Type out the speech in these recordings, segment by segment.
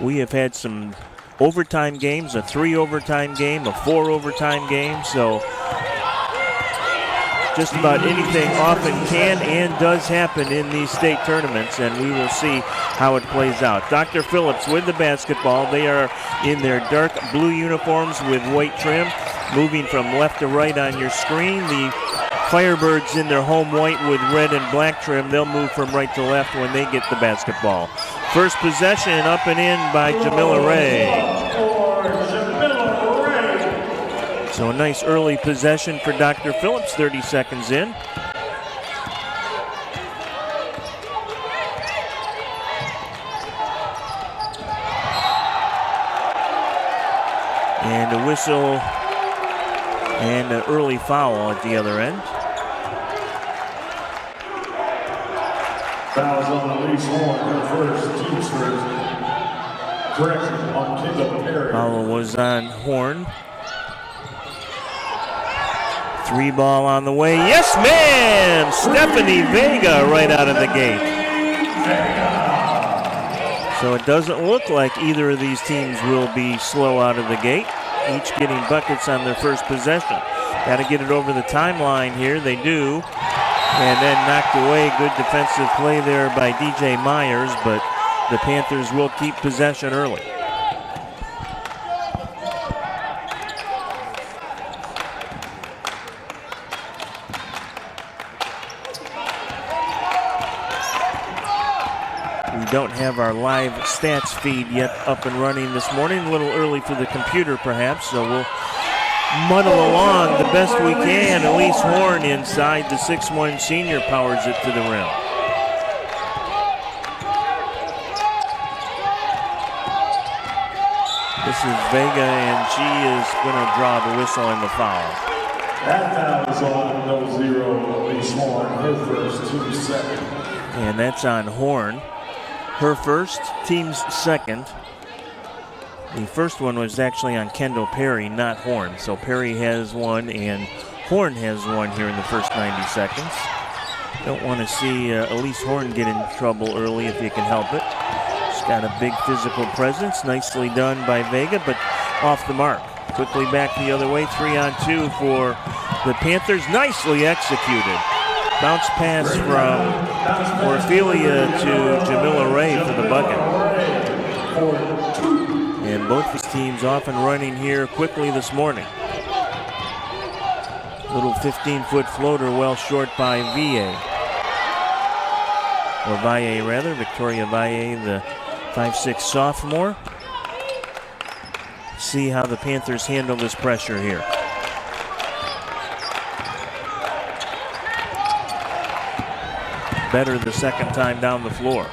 We have had some overtime games, a 3 overtime game, a 4 overtime game, so just about anything often can and does happen in these state tournaments, and we will see how it plays out. Dr. Phillips with the basketball. They are in their dark blue uniforms with white trim. Moving from left to right on your screen, the Firebirds in their home white with red and black trim. They'll move from right to left when they get the basketball. First possession up and in by Jamila Ray. So a nice early possession for Dr. Phillips, 30 seconds in. And a whistle and an early foul at the other end. Fouls on Elise Horn, her first, team's first. Correction on Kendall Perry. Foul was on Horn. 3 ball on the way. Yes, ma'am! Stephanie Vega right out of the gate. So it doesn't look like either of these teams will be slow out of the gate. Each getting buckets on their first possession. Got to get it over the timeline here. They do. And then knocked away. Good defensive play there by DJ Myers, but the Panthers will keep possession early. We don't have our live stats feed yet up and running this morning. A little early for the computer perhaps, so we'll muddle along the best we can. Elise Horn inside, the 6'1" senior powers it to the rim. This is Vega, and she is going to draw the whistle and the foul. That foul is on no zero. Elise Horn, her first, team's second. And that's on Horn. Her first, team's second. The first one was actually on Kendall Perry, not Horn. So Perry has one and Horn has one here in the first 90 seconds. Don't want to see Elise Horn get in trouble early if you can help it. She's got a big physical presence. Nicely done by Vega, but off the mark. Quickly back the other way. 3-on-2 for the Panthers. Nicely executed. Bounce pass from Orphelia to Jamila Ray for the bucket. And both these teams off and running here quickly this morning. Little 15-foot floater well short by Valle. Or Valle rather, Victoria Valle, the 5'6" sophomore. See how the Panthers handle this pressure here. Better the second time down the floor.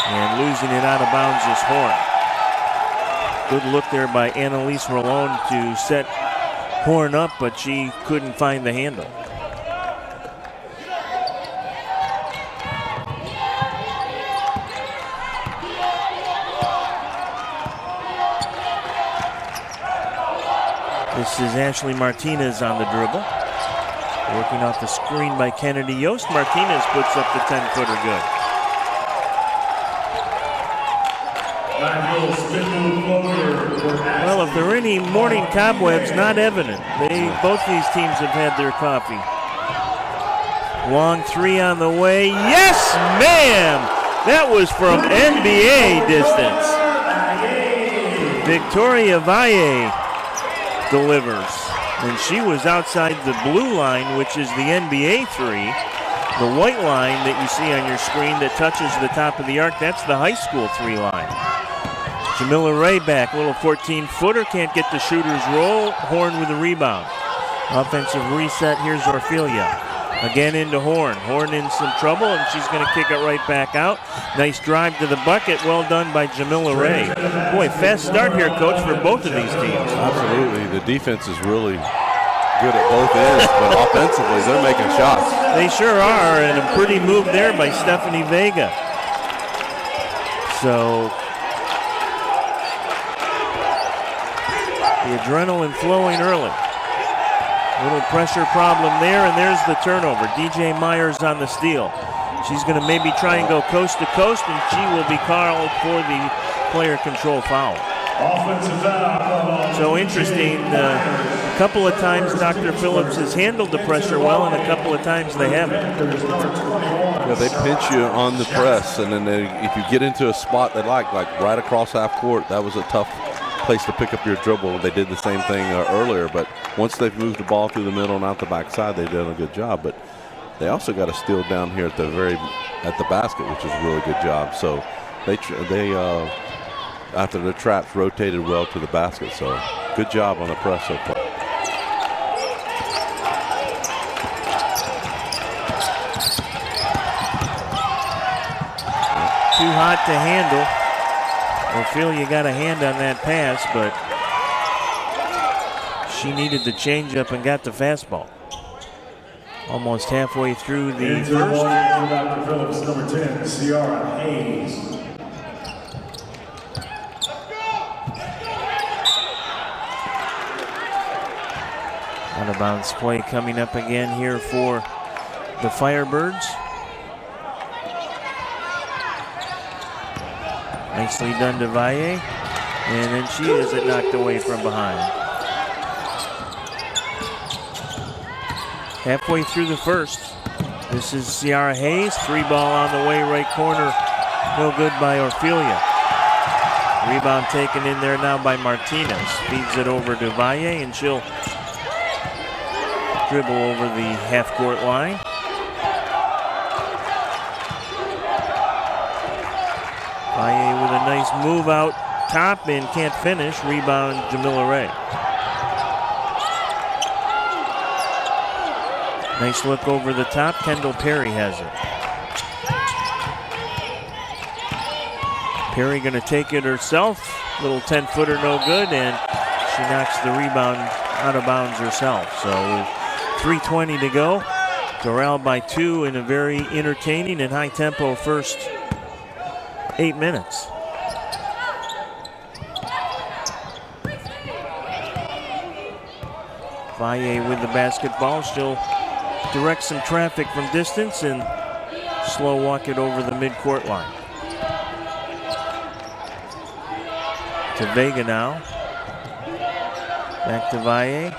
And losing it out of bounds is Horn. Good look there by Annalise Rolone to set Horn up, but she couldn't find the handle. This is Ashley Martinez on the dribble. Working off the screen by Kennedy Yost. Martinez puts up the 10-footer good. Well, if there are any morning cobwebs, not evident. Both these teams have had their coffee. Long 3 on the way. Yes, ma'am! That was from NBA distance. Victoria Valle delivers. And she was outside the blue line, which is the NBA 3. The white line that you see on your screen that touches the top of the arc, that's the high school 3 line. Jamila Ray back, little 14-footer, can't get the shooter's roll. Horn with the rebound. Offensive reset, here's Orphelia. Again into Horn. Horn in some trouble, and she's going to kick it right back out. Nice drive to the bucket. Well done by Jamila Ray. Boy, fast start here, Coach, for both of these teams. Absolutely. The defense is really good at both ends, but offensively, they're making shots. They sure are, and a pretty move there by Stephanie Vega. So the adrenaline flowing early. Little pressure problem there, and there's the turnover. DJ Myers on the steal. She's going to maybe try and go coast to coast, and she will be called for the player control foul. Offensive foul. So interesting. A couple of times Dr. Phillips has handled the pressure well, and a couple of times they haven't. Yeah, they pinch you on the press, and then if you get into a spot they like right across half court, that was a tough place to pick up your dribble. They did the same thing earlier, but once they've moved the ball through the middle and out the backside, they've done a good job. But they also got a steal down here at the basket, which is a really good job. So they after the traps rotated well to the basket. So good job on the press so far. Too hot to handle. Ophelia got a hand on that pass, but she needed the changeup and got the fastball. Almost halfway through the first. Dr. Phillips, number 10, Ciara Hayes. Out of bounds play coming up again here for the Firebirds. Nicely done to Valle. And then she has it knocked away from behind. Halfway through the first. This is Ciara Hayes. 3-ball on the way, right corner. No good by Ophelia. Rebound taken in there now by Martinez. Feeds it over to Valle, and she'll dribble over the half-court line. Valle with a nice move out top and can't finish. Rebound Jamila Ray. Nice look over the top. Kendall Perry has it. Perry going to take it herself. Little 10-footer no good, and she knocks the rebound out of bounds herself. So 3:20 to go. Doral by 2 in a very entertaining and high-tempo first 8 minutes. Valle with the basketball. She'll direct some traffic from distance and slow walk it over the midcourt line. To Vega now. Back to Valle.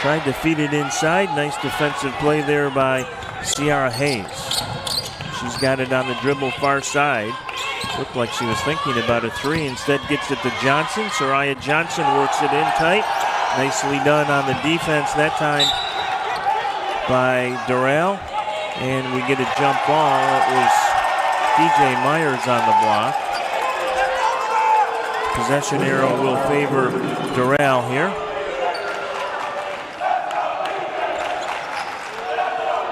Tried to feed it inside. Nice defensive play there by Ciara Hayes. She's got it on the dribble far side. Looked like she was thinking about a three. Instead gets it to Johnson. Soraya Johnson works it in tight. Nicely done on the defense that time by Doral. And we get a jump ball. It was DJ Myers on the block. Possession arrow will favor Doral here.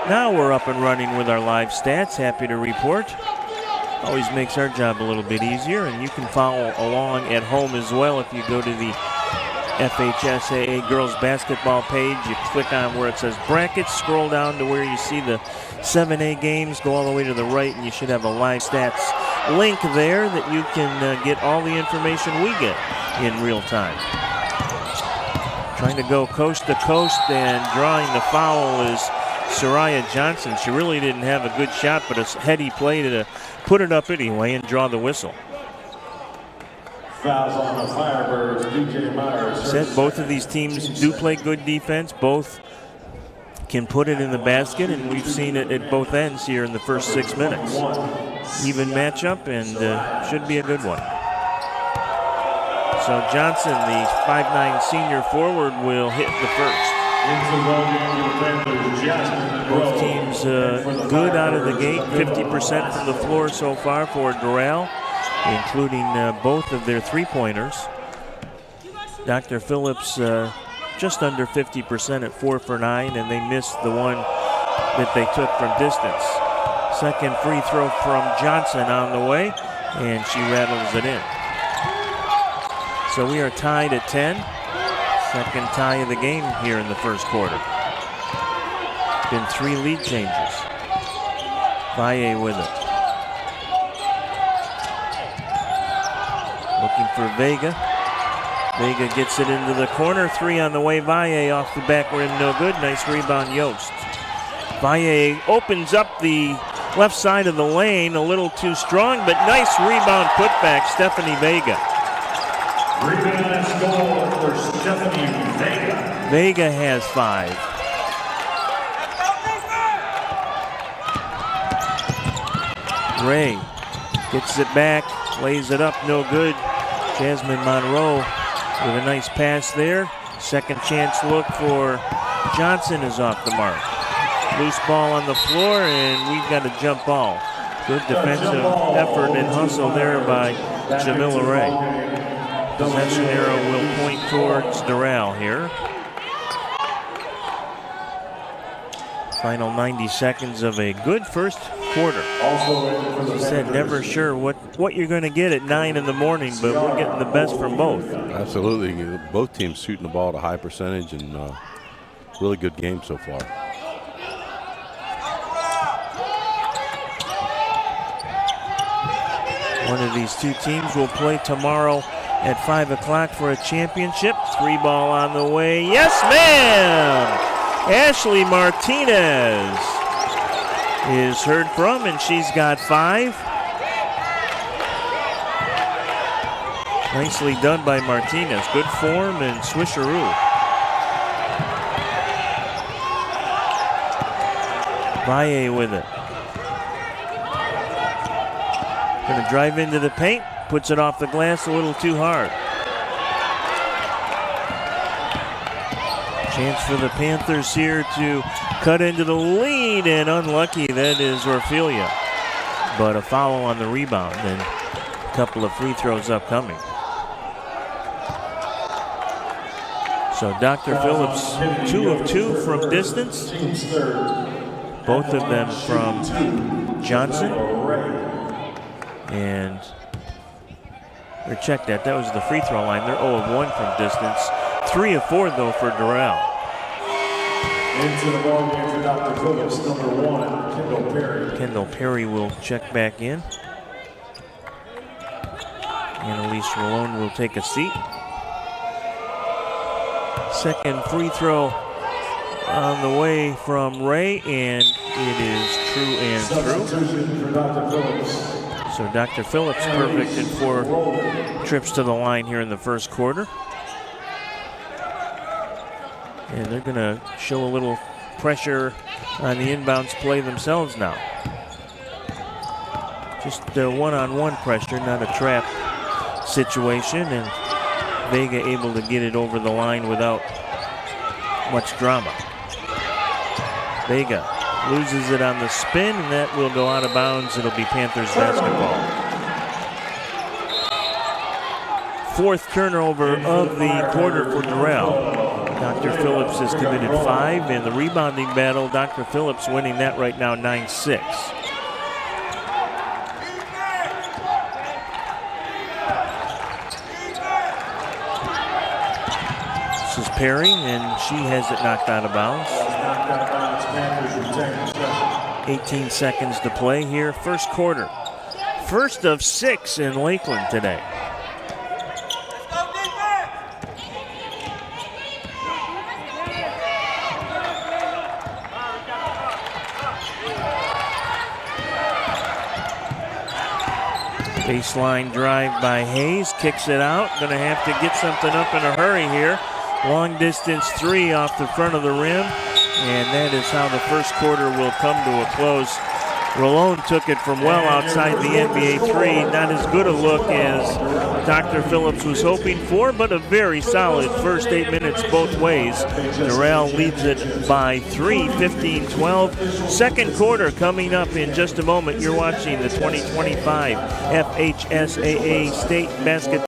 Now we're up and running with our live stats. Happy to report. Always makes our job a little bit easier, and you can follow along at home as well if you go to the FHSAA girls basketball page. You click on where it says brackets, scroll down to where you see the 7A games, go all the way to the right, and you should have a live stats link there that you can get all the information we get in real time. Trying to go coast to coast, and drawing the foul is Soraya Johnson. She really didn't have a good shot, but a heady play to put it up anyway and draw the whistle. Fouls on the Firebirds, DJ Myers. Said both of these teams do play good defense. Both can put it in the basket, and we've seen it at both ends here in the first 6 minutes. Even matchup, and should be a good one. So Johnson, the 5'9" senior forward, will hit the first. Both teams good out of the gate, 50% from the floor so far for Doral, including both of their three-pointers. Dr. Phillips just under 50% at 4 for 9, and they missed the one that they took from distance. Second free throw from Johnson on the way, and she rattles it in. So we are tied at 10. Second tie of the game here in the first quarter. Been 3 lead changes. Valle with it. Looking for Vega. Vega gets it into the corner. 3 on the way. Valle off the back rim, no good. Nice rebound, Yost. Valle opens up the left side of the lane, a little too strong, but nice rebound putback, Stephanie Vega. Rebound score for Stephanie Vega. Vega has 5. Ray gets it back, lays it up, no good. Jasmine Monroe with a nice pass there. Second chance look for Johnson is off the mark. Loose ball on the floor, and we've got a jump ball. Good defensive effort and hustle there by Jamila Ray. Possession arrow will point towards Doral here. Final 90 seconds of a good first quarter. As I said, never sure what you're going to get at 9 in the morning, but we're getting the best from both. Absolutely. Both teams shooting the ball at a high percentage, and really good game so far. One of these two teams will play tomorrow at 5 o'clock for a championship. 3 ball on the way. Yes, ma'am! Ashley Martinez is heard from, and she's got 5. Nicely done by Martinez. Good form and swisheroo. Valle with it. Going to drive into the paint. Puts it off the glass a little too hard. Chance for the Panthers here to cut into the lead, and unlucky, that is Orfilia. But a foul on the rebound, and a couple of free throws upcoming. So Dr. Phillips, 2 of 2 from distance. Both of them from Johnson. And, or check that, that was the free throw line. They're 0 of 1 from distance. 3 of 4 though for Doral. Into the ball game for Dr. Phillips, number 1, Kendall Perry. Kendall Perry will check back in. Annalise Rolone will take a seat. Second free throw on the way from Ray, and it is true and Substitution for Dr. Phillips. So Dr. Phillips perfect in 4 trips to the line here in the first quarter. And they're going to show a little pressure on the inbounds play themselves now. Just one-on-one pressure, not a trap situation. And Vega able to get it over the line without much drama. Vega loses it on the spin, and that will go out of bounds. It'll be Panthers basketball. 4th turnover of the quarter for Doral. Dr. Phillips has committed 5 in the rebounding battle. Dr. Phillips winning that right now 9-6. This is Perry, and she has it knocked out of bounds. 18 seconds to play here, first quarter. First of 6 in Lakeland today. Baseline drive by Hayes, kicks it out. Gonna have to get something up in a hurry here. Long distance 3 off the front of the rim, and that is how the first quarter will come to a close. Rolone took it from well outside the NBA 3. Not as good a look as Dr. Phillips was hoping for, but a very solid first 8 minutes both ways. Doral leads it by 3, 15-12. Second quarter coming up in just a moment. You're watching the 2025 FHSAA State Basketball